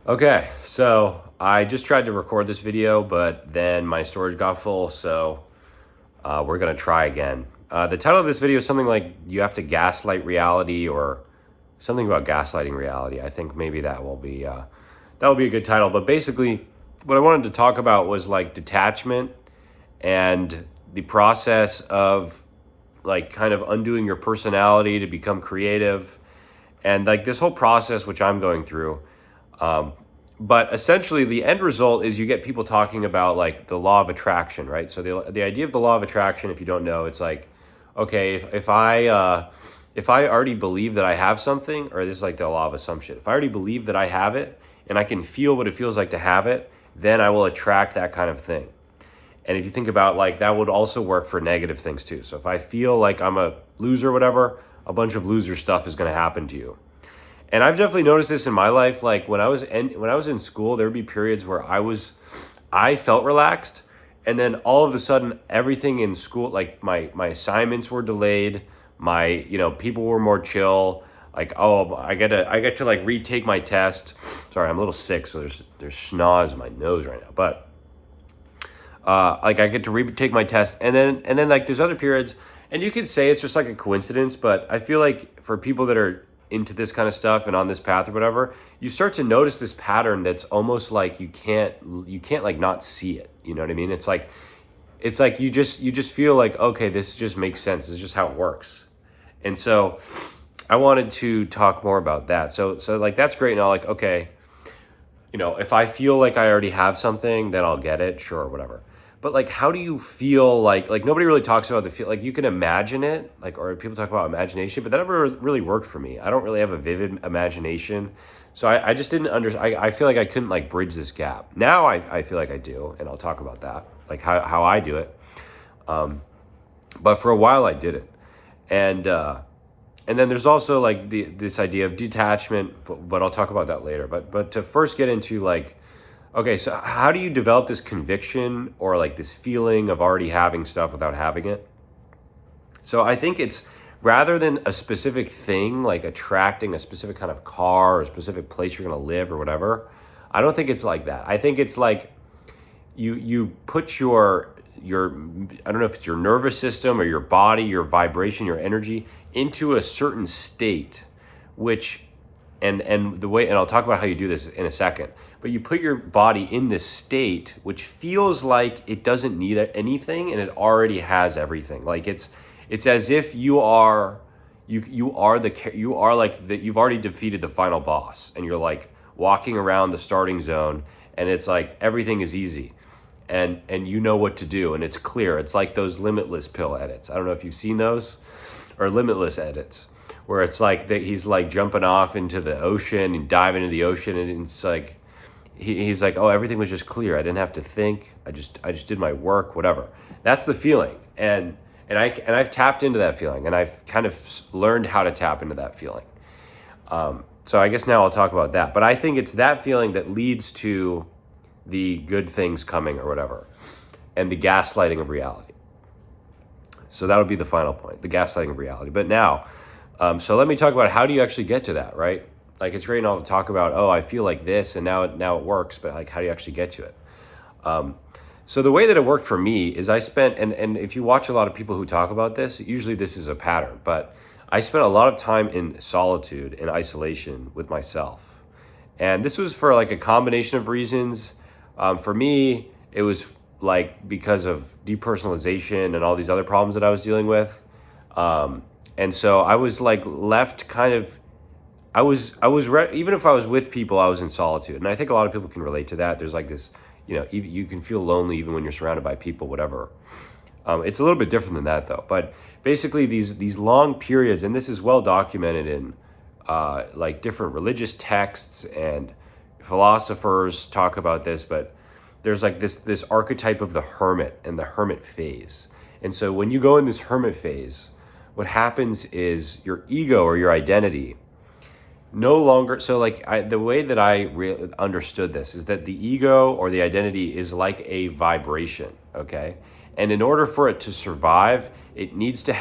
Okay, so I just tried to record this video, but then my storage got full, so we're gonna try again. The title of this video is something like "You have to gaslight reality" or something about gaslighting reality. I think maybe that will be a good title. But basically, what I wanted to talk about was like detachment and the process of like kind of undoing your personality to become creative, and like this whole process which I'm going through. Um, but essentially, the end result is you get people talking about like the law of attraction, right? So the idea of the law of attraction, if you don't know, it's like, okay, if I already believe that I have something, or this is like the law of assumption. If I already believe that I have it, and I can feel what it feels like to have it, then I will attract that kind of thing. And if you think about like that would also work for negative things too. So if I feel like I'm a loser or whatever, a bunch of loser stuff is going to happen to you. And I've definitely noticed this in my life. Like when I was in school, there would be periods where I felt relaxed, and then all of a sudden, everything in school, like my assignments were delayed. My people were more chill. Like, oh, I get to like retake my test. Sorry, I'm a little sick, so there's schnoz in my nose right now. But like I get to retake my test, and then like there's other periods, and you could say it's just like a coincidence, but I feel like for people that are into this kind of stuff and on this path or whatever, you start to notice this pattern that's almost like you can't like not see it. You know what I mean? It's like you just feel like, okay, this just makes sense. This is just how it works. And so I wanted to talk more about that. So like that's great. Now, like, okay, if I feel like I already have something, then I'll get it, sure, whatever. But like, how do you feel like nobody really talks about the feel, like you can imagine it, like, or people talk about imagination, but that never really worked for me. I don't really have a vivid imagination. So I just didn't understand. I feel like I couldn't like bridge this gap. Now I feel like I do, and I'll talk about that, like how I do it. But for a while I did it. And, and then there's also like this idea of detachment, but I'll talk about that later. But to first get into like, okay, so how do you develop this conviction or like this feeling of already having stuff without having it? So I think it's rather than a specific thing, like attracting a specific kind of car or a specific place you're gonna live or whatever. I don't think it's like that. I think it's like you put your I don't know if it's your nervous system or your body, your vibration, your energy into a certain state, which and the way, and I'll talk about how you do this in a second, but you put your body in this state which feels like it doesn't need anything and it already has everything. Like it's as if you are like that, you've already defeated the final boss, and you're like walking around the starting zone, and it's like everything is easy, and you know what to do, and it's clear. It's like those limitless pill edits. I don't know if you've seen those, or limitless edits, where it's like that he's like jumping off into the ocean and diving into the ocean, and it's like he's like, oh, everything was just clear. I didn't have to think. I just did my work, whatever. That's the feeling, and I've tapped into that feeling, and I've kind of learned how to tap into that feeling. So I guess now I'll talk about that. But I think it's that feeling that leads to the good things coming or whatever, and the gaslighting of reality. So that would be the final point, the gaslighting of reality. But now, so let me talk about how do you actually get to that, right? Like it's great and all to talk about, oh, I feel like this, and now it works, but like how do you actually get to it? So the way that it worked for me is I spent, and if you watch a lot of people who talk about this, usually this is a pattern, but I spent a lot of time in solitude and isolation with myself. And this was for like a combination of reasons. For me, it was like because of depersonalization and all these other problems that I was dealing with. And so I was like left kind of, even if I was with people, I was in solitude. And I think a lot of people can relate to that. There's like this, you can feel lonely even when you're surrounded by people, whatever. It's a little bit different than that though. But basically these long periods, and this is well documented in like different religious texts, and philosophers talk about this, but there's like this archetype of the hermit and the hermit phase. And so when you go in this hermit phase, what happens is your ego or your identity no longer, so like the way that I understood this is that the ego or the identity is like a vibration, okay? And in order for it to survive, it needs to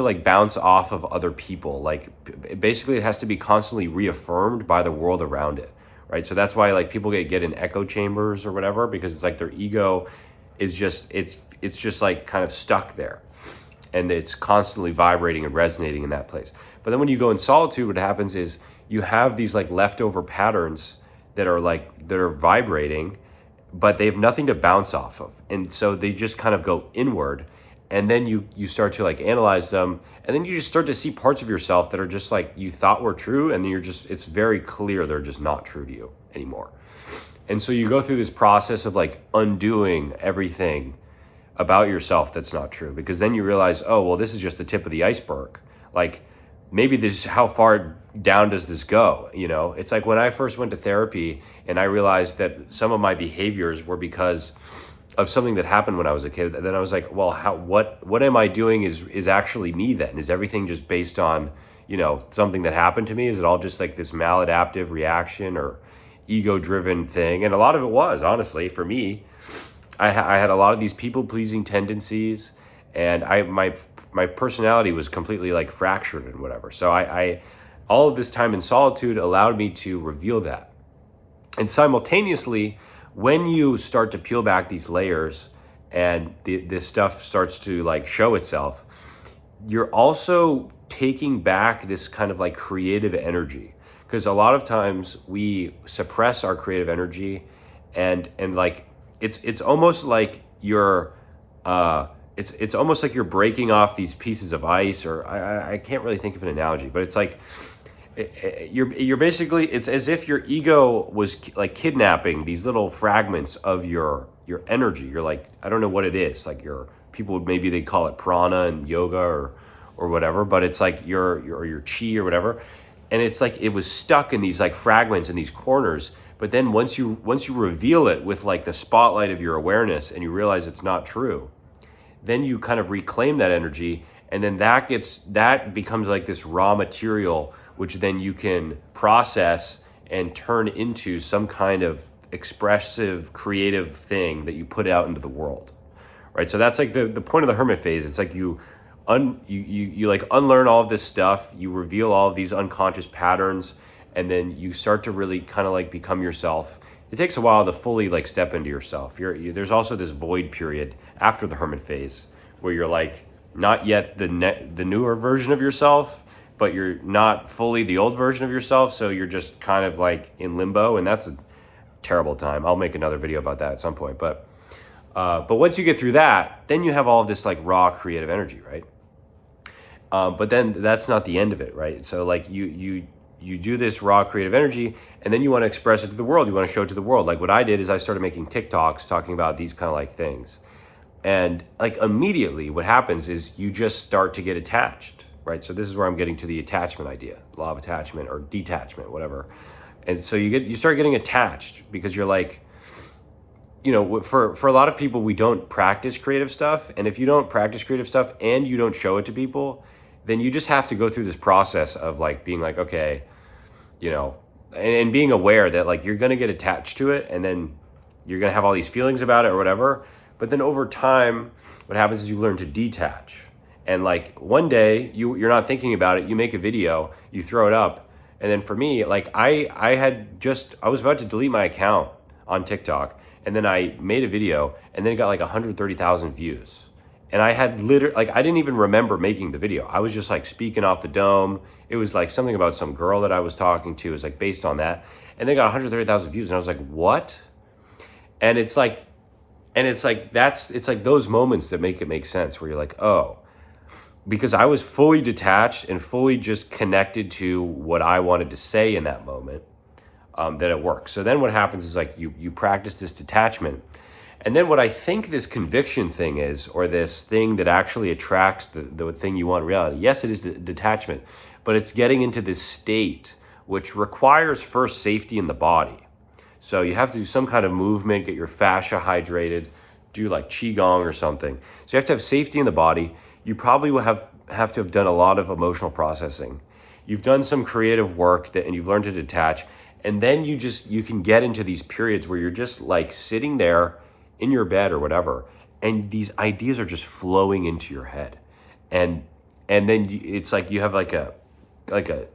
like bounce off of other people. Like basically it has to be constantly reaffirmed by the world around it, right? So that's why like people get in echo chambers or whatever, because it's like their ego is just, it's just like kind of stuck there, and it's constantly vibrating and resonating in that place. But then when you go in solitude, what happens is you have these like leftover patterns that are vibrating, but they have nothing to bounce off of. And so they just kind of go inward, and then you start to like analyze them, and then you just start to see parts of yourself that are just like you thought were true, and then it's very clear they're just not true to you anymore. And so you go through this process of like undoing everything about yourself that's not true, because then you realize, oh, well, this is just the tip of the iceberg. Like, maybe this, how far down does this go? You know, it's like when I first went to therapy and I realized that some of my behaviors were because of something that happened when I was a kid. Then I was like, well, what am I doing is actually me then? Is everything just based on, you know, something that happened to me? Is it all just like this maladaptive reaction or ego-driven thing? And a lot of it was, honestly, for me, I had a lot of these people-pleasing tendencies, and my personality was completely like fractured and whatever. So I all of this time in solitude allowed me to reveal that. And simultaneously, when you start to peel back these layers and this stuff starts to like show itself, you're also taking back this kind of like creative energy. Because a lot of times we suppress our creative energy, and like it's almost like you're it's almost like you're breaking off these pieces of ice, or I can't really think of an analogy, but it's like you're basically, it's as if your ego was like kidnapping these little fragments of your energy. You're like, I don't know what it is, like your people would, maybe they call it prana and yoga or whatever, but it's like your chi or whatever, and it's like it was stuck in these like fragments in these corners. But then once you reveal it with like the spotlight of your awareness and you realize it's not true, then you kind of reclaim that energy, and then that becomes like this raw material, which then you can process and turn into some kind of expressive, creative thing that you put out into the world, right? So that's like the point of the hermit phase. It's like you like unlearn all of this stuff, you reveal all of these unconscious patterns, and then you start to really kind of like become yourself. It takes a while to fully like step into yourself. There's also this void period after the hermit phase where you're like not yet the newer version of yourself, but you're not fully the old version of yourself. So you're just kind of like in limbo, and that's a terrible time. I'll make another video about that at some point. But once you get through that, then you have all of this like raw creative energy, right? But then that's not the end of it, right? So like you do this raw creative energy, and then you want to express it to the world. You want to show it to the world. Like what I did is I started making TikToks talking about these kind of like things. And like immediately what happens is you just start to get attached, right? So this is where I'm getting to the attachment idea, law of attachment or detachment, whatever. And so you start getting attached because you're like, you know, for a lot of people, we don't practice creative stuff. And if you don't practice creative stuff and you don't show it to people, then you just have to go through this process of like being like, okay, you know, and being aware that like you're going to get attached to it, and then you're going to have all these feelings about it or whatever. But then over time, what happens is you learn to detach. And like one day you're not thinking about it, you make a video, you throw it up. And then for me, like I was about to delete my account on TikTok, and then I made a video, and then it got like 130,000 views. And I had I didn't even remember making the video. I was just like speaking off the dome. It was like something about some girl that I was talking to. It was like based on that. And they got 130,000 views. And I was like, what? And it's like those moments that make it make sense, where you're like, oh, because I was fully detached and fully just connected to what I wanted to say in that moment, that it works. So then what happens is like you practice this detachment. And then what I think this conviction thing is, or this thing that actually attracts the thing you want in reality, yes, it is detachment, but it's getting into this state which requires first safety in the body. So you have to do some kind of movement, get your fascia hydrated, do like Qigong or something. So you have to have safety in the body. You probably will have to have done a lot of emotional processing. You've done some creative work and you've learned to detach. And then you can get into these periods where you're just like sitting there in your bed or whatever, and these ideas are just flowing into your head, and then it's like you have like a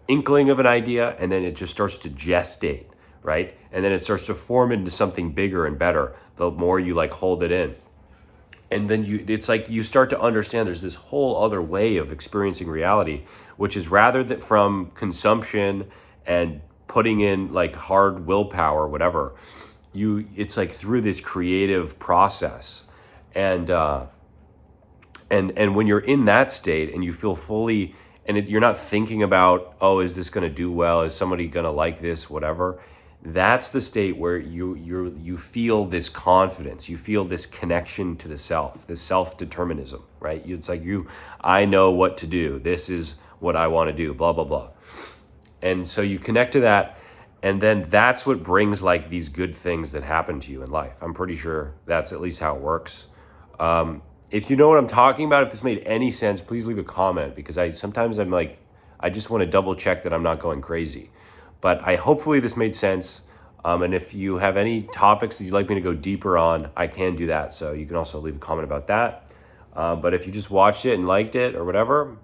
inkling of an idea, and then it just starts to gestate, right? And then it starts to form into something bigger and better the more you like hold it in. And then it's like you start to understand there's this whole other way of experiencing reality, which is rather than from consumption and putting in like hard willpower, whatever, it's like through this creative process. And and when you're in that state and you feel fully, and you're not thinking about, oh, is this going to do well? Is somebody going to like this? Whatever. That's the state where you feel this confidence. You feel this connection to the self, this self-determinism, right? It's like I know what to do. This is what I want to do, blah, blah, blah. And so you connect to that, and then that's what brings like these good things that happen to you in life. I'm pretty sure that's at least how it works. If you know what I'm talking about, if this made any sense, please leave a comment, because sometimes I'm like, I just want to double check that I'm not going crazy. But hopefully this made sense. And if you have any topics that you'd like me to go deeper on, I can do that. So you can also leave a comment about that. But if you just watched it and liked it or whatever,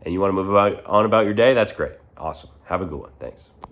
and you want to move on about your day, that's great. Awesome. Have a good one. Thanks.